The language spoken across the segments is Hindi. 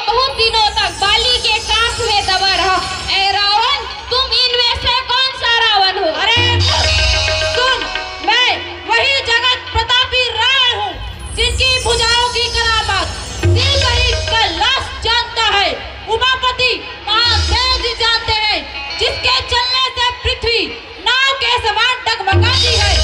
बहुत दिनों तक बाली के काख में दबा रहा। ए रावण, तुम इनमें से कौन सा रावण हो? अरे सुन, मैं वही जगत प्रतापी रावण हूँ जिनकी भुजाओं की करामात दिल का लाश जानता है, उमापति महादेव जी जानते हैं, जिसके चलने से पृथ्वी नाव के समान डगमगाती है।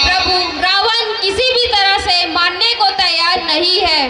प्रभु, रावण किसी भी तरह से मानने को तैयार नहीं है।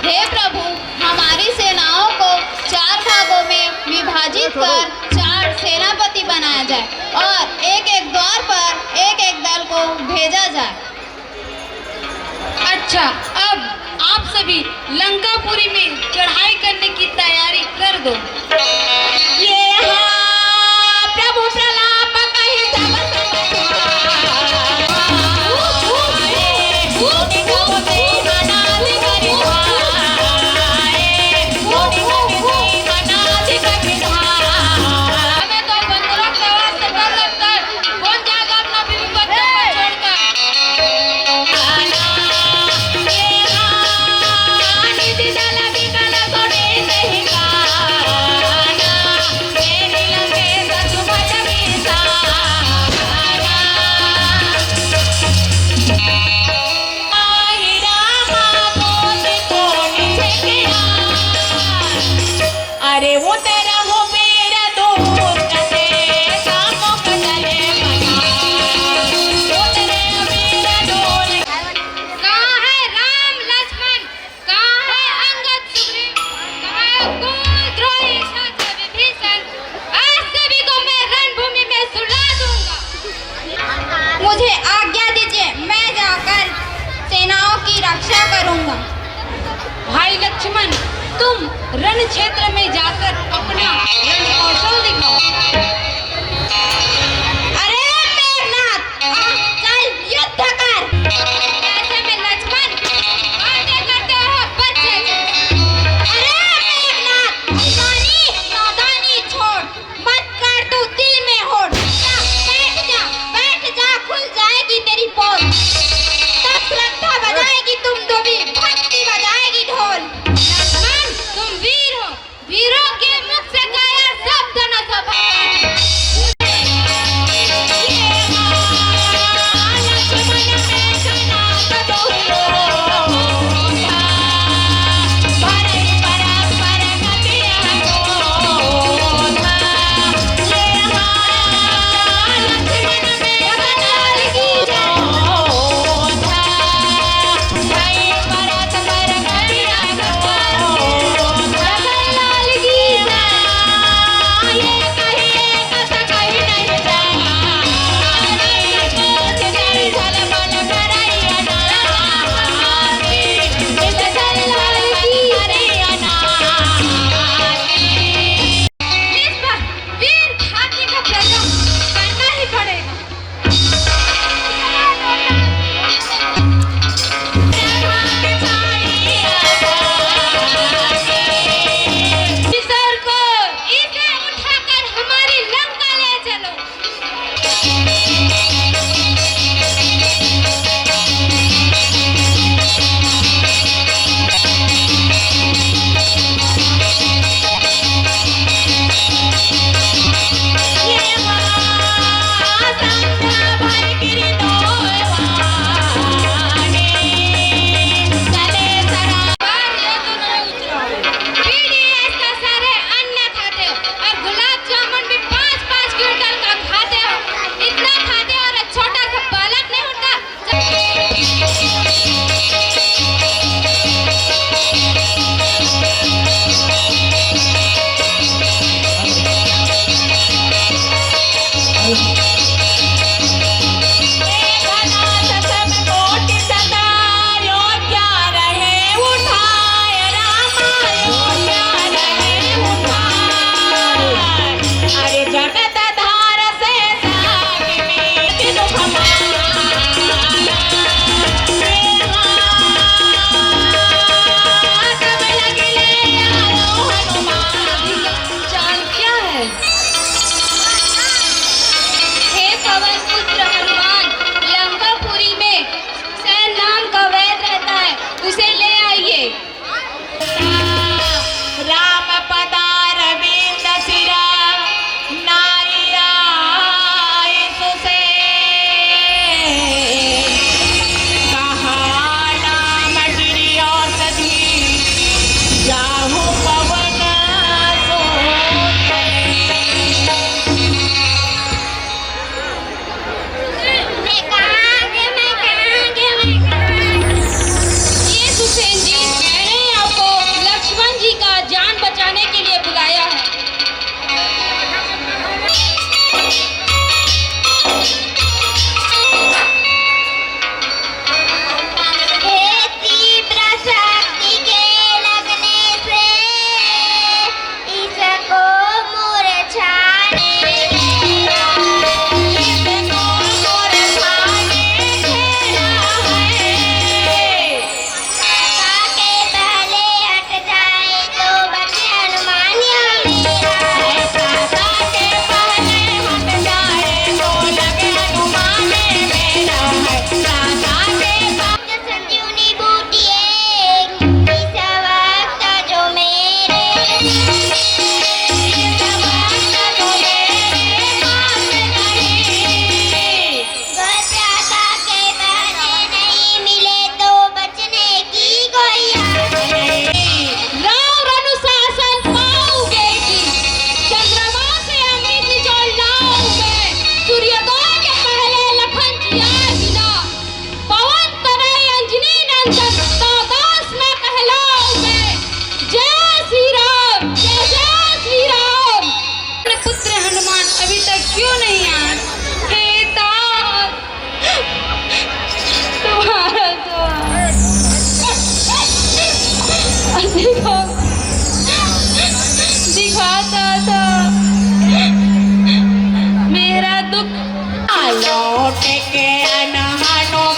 हे प्रभु, हमारी सेनाओं को 4 भागों में विभाजित कर 4 सेनापति बनाया जाए और एक-एक द्वार पर एक-एक दल को भेजा जाए। अच्छा, अब आप सभी लंकापुरी में चढ़ाई करने की तैयारी कर दो। प्रभु प्रलाप कहीं हमें तो बंदरों के आवाज से डर लगता है। कौन जाएगा अपना बीवी बच्चों को छोड़कर? अरे वो तेरा हो मेरा दूर कटे कामों का चले मना, वो तेरे मेरा दूर। कहाँ है राम लक्ष्मण? कहाँ है अंगद सुग्रीव? कहाँ है कुल द्रोही क्षत्रिय विभीषण? आज सभी को मैं रणभूमि में सुला दूंगा। मुझे आज्ञा दीजिए, मैं जाकर सेनाओं की रक्षा करूंगा। भाई लक्ष्मण, तुम रण क्षेत्र में जाकर अपना रण कौशल दिखाओ। अरे मेघनाथ, चल युद्ध कर। ऐसे में लक्ष्मण बातें करते हो बच्चे। अरे मेघनाथ, नादानी छोड़, मत कर तू दिल में होड़। बैठ जा, खुल जाएगी तेरी पोल। तब श्रद्धा बजाएगी तुम दुबी, भक्ति बजाएगी ढोल। लक्ष्मण, तुम वीर हो, वीरों के मुख से गाया शब्द न सभाता। मेघनाथ सब कोटि सदा योग्य रहे उठाए रामा योग्य रहे उठाए अरे जगत धार से सागी में दुख सब लगले यारो हनुमान चाल क्या है? हे पवन पुत्र हनुमान, लंकापुरी में सैन नाम का वैद रहता है, उसे ले आइए। राम पदारविंद सिरा नारिया सुसे कहा नाम गिरी औषधि जाहु पवन सोते मैं कहांगे ये सुसेन जी, मैंने आपको लक्ष्मण जी का जान बचाने के लिए बुलाया है। हे तीव्र शक्ति के लगने से इसको मूर्छाने घेरा इसको मूर्छाने घेरा है ताके पहले हट जाए तो बचे हनुमान मेरा ताके पहले हट जाए तो लगे हनुमान मेरा है ताके संजीवनी बूटी इस वक्त जो मेरे भ्राता के बहने नहीं मिले तो बचने की कोई आस नहीं। राम अनुशासन पाओगे जी, चंद्रमा से अमृत निचोड़ लाऊं मैं, सूर्योदय के पहले लखन जिया बिना, पवन तनय अंजनी नंदन तो दास न कहलाऊं मैं। जय श्री राम, जय जय श्री राम। अपने पुत्र हनुमान अभी तक क्यों नहीं आए? हे तात, तुम्हारा द्वार दिखाता था मेरा दुख। लौट के हनुमान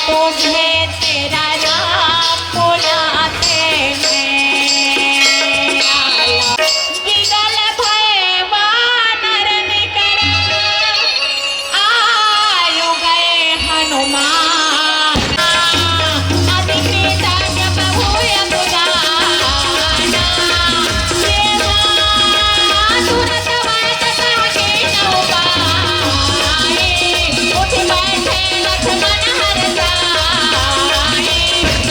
तुझे तेरा नाम बुलाते हैं गिगल भय वानर निकर आयु गए हनुमान अधिकृत जब हुए पुराना तुरंत बात कहे न उपाय उठ बैठे लक्ष्मण हरसाए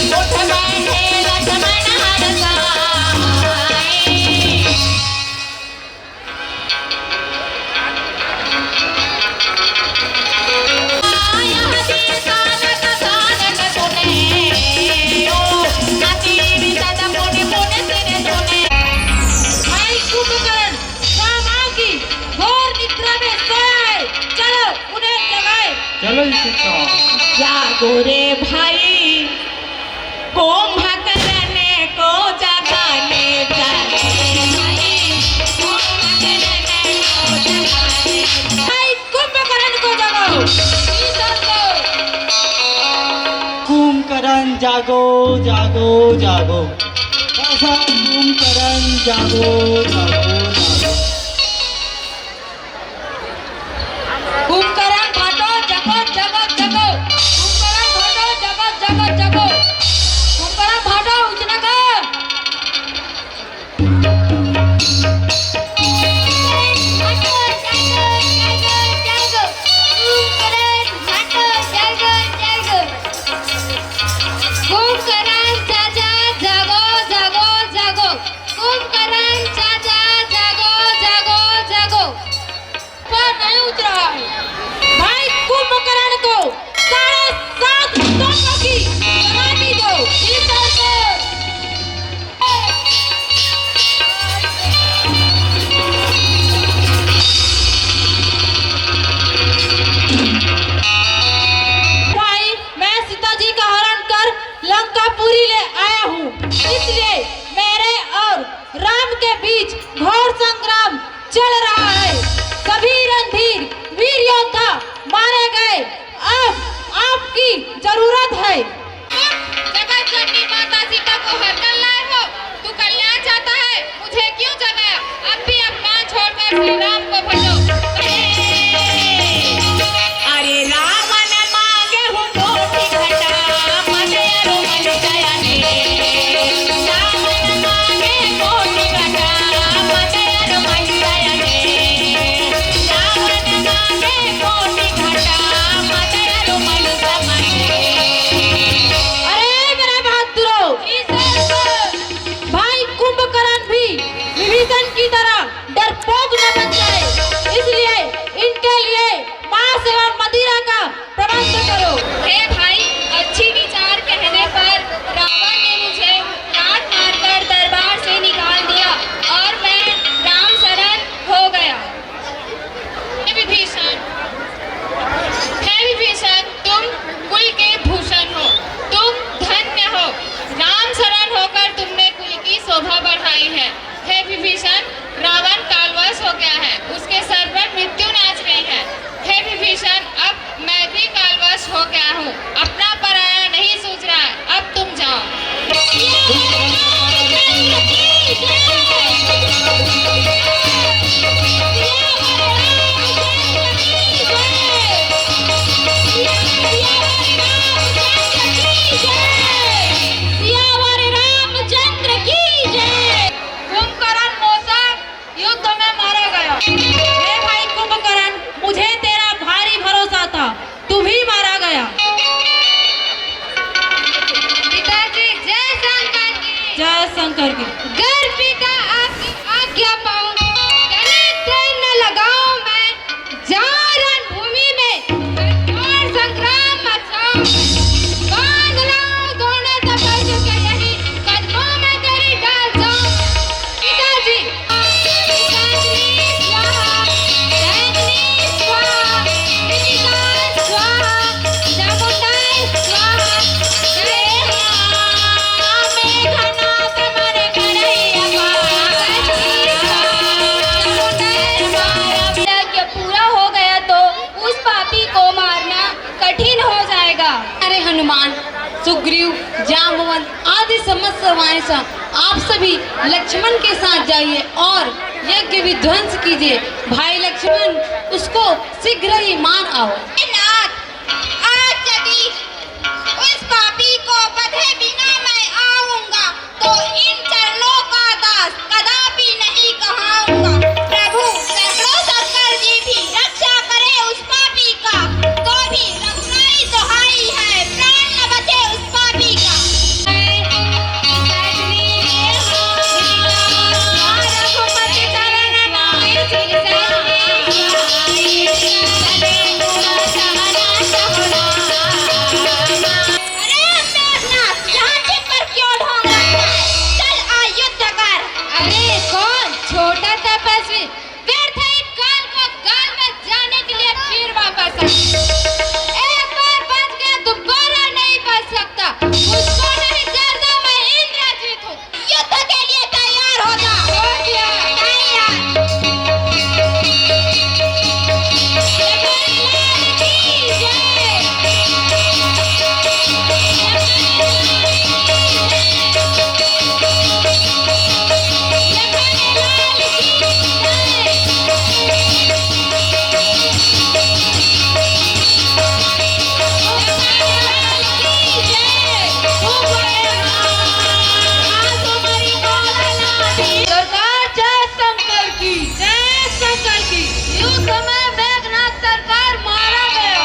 उठ बैठे लक्ष्मण हरसाए यह दीर्घानक सानक सुने ओ अति विशद पुण्य पुण्य सिर सुने भाई कुंभकर्ण रामाओं की घोर निद्रा में सोया है, चलो उन्हें जगाए। चलो इसे जागो रे भाई कुंभकर्ण को जगाने चले भाई कुंभकर्ण को जगाओ। ईश्वर को कुंभकर्ण जागो जागो जागो ऐसा कुंभकर्ण जागो जागो जागो कुंभकर्ण भाटो जगो जगो जगो, कुंभकर्ण भाटो जगो जगो जगो, कुंभकर्ण भाटो उठना का। हटो जागो जागो जागो कुंभकर्ण हटो जागो जागो कुंभकर्ण चाचा जागो जागो जागो, कुंभकर्ण चाचा जागो सभी रणधीर वीर योद्धा मारे गए। अब आपकी जरूरत है। जगत जननी माता सीता को हरकत लाए हो, तू कल्याण चाहता है, मुझे क्यों जगाया? अब भी अपमान छोड़कर श्री राम को भजो। अरे रावण मांगे हूँ कोटि घटा, मन अरु मन दयाने। रावण मांगे कोटि घटा, मन अरु मन दयाने। रावण मांगे कोटि घटा, मन अरु मन दयाने। अरे मेरे बहादुरों, भाई कुंभकर्ण भी विभीषण की तरह डरपोक न बन जाए, इसलिए इनके लिए मांस एवं मदिरा का प्रबंध करो। हे भाई, अच्छी विचार कहने पर रावण ने मुझे लात मारकर दरबार से निकाल दिया और मैं राम शरण हो गया। हे विभीषण, तुम कुल के भूषण हो, तुम धन्य हो। राम शरण होकर तुमने कुल की शोभा बढ़ाई है। हे विभीषण, रावण कालवश हो गया है, उसके सर पर मृत्यु नाच रही है। हे विभीषण, अब मैं भी कालवश हो गया हूँ, अपना पराया नहीं सूझ रहा है, अब तुम जाओ। सियावर रामचंद्र की जय। कुंभकर्ण मौसा युद्ध में मारा गया। हे भाई कुंभकर्ण, मुझे तेरा भारी भरोसा था, तू भी मारा गया। पिताजी, जय शंकर की। जय शंकर की। घर पिता आपकी आज्ञा पाऊं, गणित न लगाऊं मैं, जाऊं रणभूमि में कठोर संग्राम मचाऊं, बांध लाऊं दोनों सफल चुके यही कदमों में तेरी डाल जाऊं। पिताजी, पिताजी स्वाहा, जननी स्वाहा, पिता स्वाहा, चामुंडाई स्वाहा, जय मेघनाथ मन करैया यज्ञ पूरा हो गया तो उस पापी को मारना कठिन हो जाएगा। अरे हनुमान, सुग्रीव, जाम्बवंत आदि समस्त सेनाएं आप सभी लक्ष्मण के साथ जाइए और यज्ञ विध्वंस कीजिए। भाई लक्ष्मण, उसको शीघ्र ही मार आओ। नाथ, आज यदि उस पापी को बधे बिना मैं आऊंगा तो इन चरणों का दास कदापि नहीं कहाऊंगा। प्रभु, सैकड़ों शंकर जी भी रक्षा करे उस पापी का, तो भी रक्षाई दुहाई है, प्राण न बचे उस पापी का। अरे मेघनाथ, यहाँ छिपकर क्यों ढोंग रहा है? चल आ युद्ध कर। अरे कौन छोटा तपस्वी व्यर्थ ही काल को गाल में जाने के लिए फिर वापस आया। एक बार बच गया दोबारा नहीं बच सकता, उसको नहीं कर दो मैं इंद्रजीत हूँ। युद्ध के लिए तैयार हो जा। हो गया। तैयार। सरकार जय शंकर की। जय शंकर की। युद्ध में मेघनाथ सरकार मारा गया।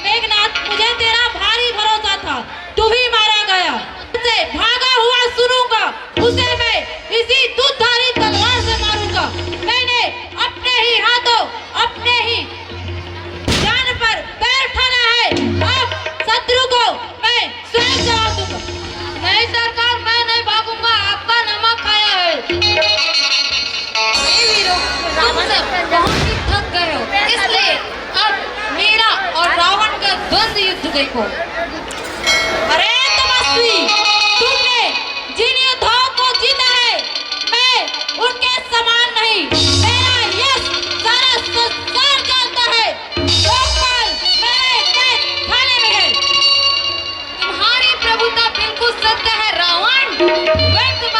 मेघनाथ, मुझे तेरा भारी भरोसा था, तू भी मारा गया। उसे भागा हुआ सुनूंगा, उसे मैं इसी दूधारी तलवार से मारूंगा। मैंने अपने ही हाथों अपने ही जान पर पैर ठाना है। अब शत्रु को मैं स्वयं जवाब दूंगा। नहीं सरकार, मैं नहीं भागूंगा, आपका नमक खाया है। हे वीरों, तुम सब बहुत ही थक गए हो, इसलिए अब मेरा और रावण का द्वंद्व युद्ध देखो। अरे तपस्वी, तुमने जिन योद्धाओं को जीता है, मैं उनके समान नहीं। मेरा यश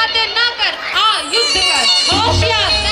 बातें ना कर, आ युद्ध कर। होशियार